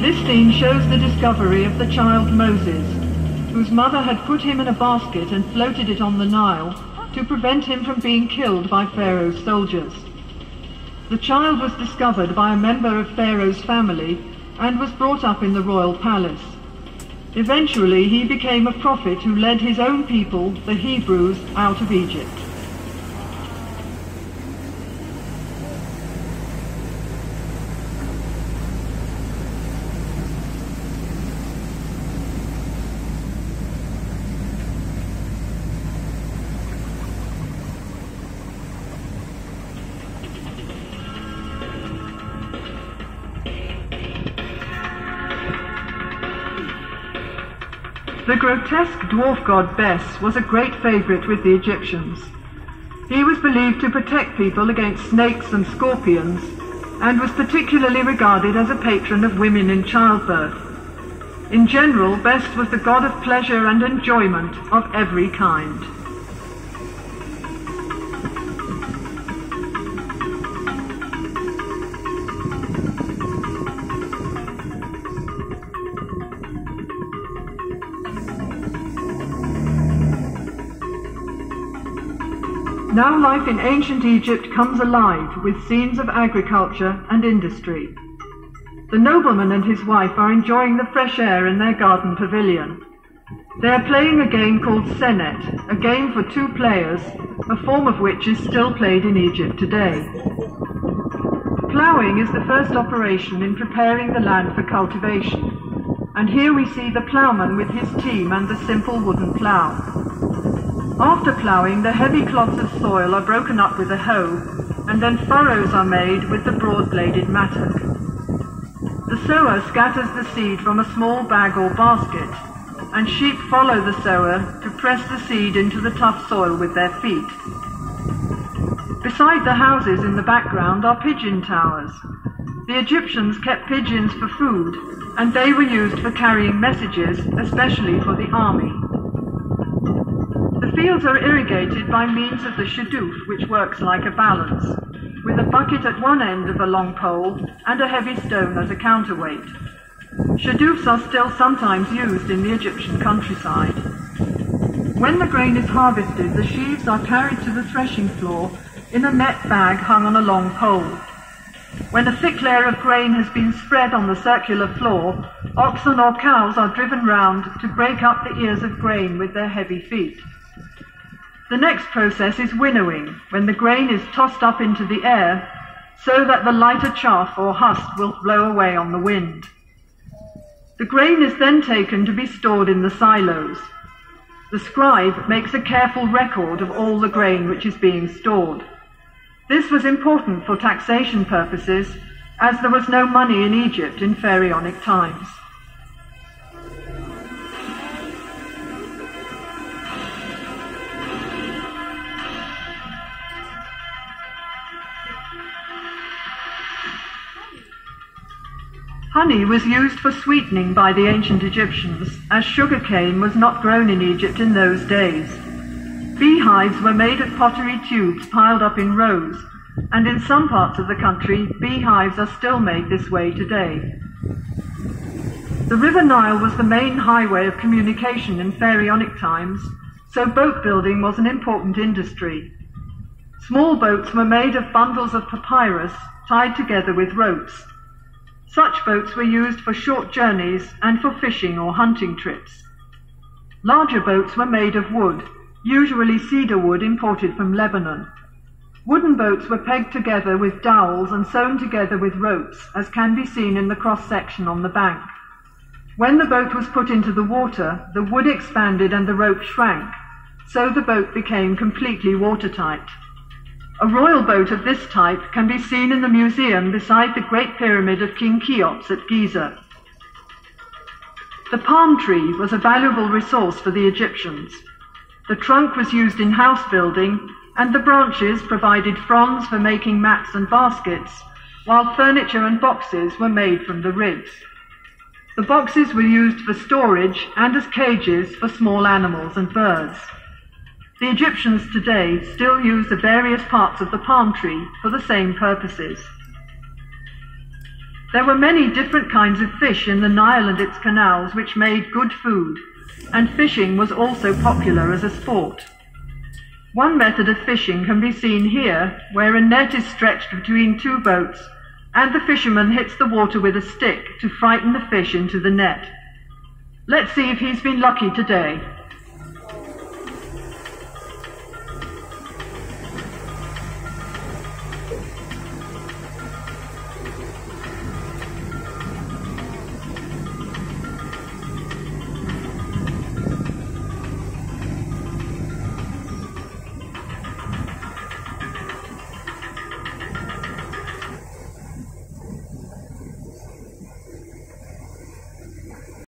This scene shows the discovery of the child Moses, whose mother had put him in a basket and floated it on the Nile to prevent him from being killed by Pharaoh's soldiers. The child was discovered by a member of Pharaoh's family and was brought up in the royal palace. Eventually, he became a prophet who led his own people, the Hebrews, out of Egypt. The grotesque dwarf god Bes was a great favorite with the Egyptians. He was believed to protect people against snakes and scorpions, and was particularly regarded as a patron of women in childbirth. In general, Bes was the god of pleasure and enjoyment of every kind. Now life in ancient Egypt comes alive with scenes of agriculture and industry. The nobleman and his wife are enjoying the fresh air in their garden pavilion. They are playing a game called senet, a game for 2 players, a form of which is still played in Egypt today. Ploughing is the first operation in preparing the land for cultivation, and here we see the ploughman with his team and the simple wooden plough. After ploughing, the heavy clods of soil are broken up with a hoe, and then furrows are made with the broad-bladed mattock. The sower scatters the seed from a small bag or basket, and sheep follow the sower to press the seed into the tough soil with their feet. Beside the houses in the background are pigeon towers. The Egyptians kept pigeons for food, and they were used for carrying messages, especially for the army. The fields are irrigated by means of the shadoof, which works like a balance, with a bucket at one end of a long pole and a heavy stone as a counterweight. Shadoofs are still sometimes used in the Egyptian countryside. When the grain is harvested, the sheaves are carried to the threshing floor in a net bag hung on a long pole. When a thick layer of grain has been spread on the circular floor, oxen or cows are driven round to break up the ears of grain with their heavy feet. The next process is winnowing, when the grain is tossed up into the air so that the lighter chaff or husk will blow away on the wind. The grain is then taken to be stored in the silos. The scribe makes a careful record of all the grain which is being stored. This was important for taxation purposes, as there was no money in Egypt in Pharaonic times. Honey was used for sweetening by the ancient Egyptians, as sugarcane was not grown in Egypt in those days. Beehives were made of pottery tubes piled up in rows, and in some parts of the country, beehives are still made this way today. The River Nile was the main highway of communication in Pharaonic times, so boat building was an important industry. Small boats were made of bundles of papyrus tied together with ropes. Such boats were used for short journeys and for fishing or hunting trips. Larger boats were made of wood, usually cedar wood imported from Lebanon. Wooden boats were pegged together with dowels and sewn together with ropes, as can be seen in the cross-section on the bank. When the boat was put into the water, the wood expanded and the rope shrank, so the boat became completely watertight. A royal boat of this type can be seen in the museum beside the Great Pyramid of King Cheops at Giza. The palm tree was a valuable resource for the Egyptians. The trunk was used in house building, and the branches provided fronds for making mats and baskets, while furniture and boxes were made from the ribs. The boxes were used for storage and as cages for small animals and birds. The Egyptians today still use the various parts of the palm tree for the same purposes. There were many different kinds of fish in the Nile and its canals which made good food, and fishing was also popular as a sport. One method of fishing can be seen here, where a net is stretched between two boats, and the fisherman hits the water with a stick to frighten the fish into the net. Let's see if he's been lucky today.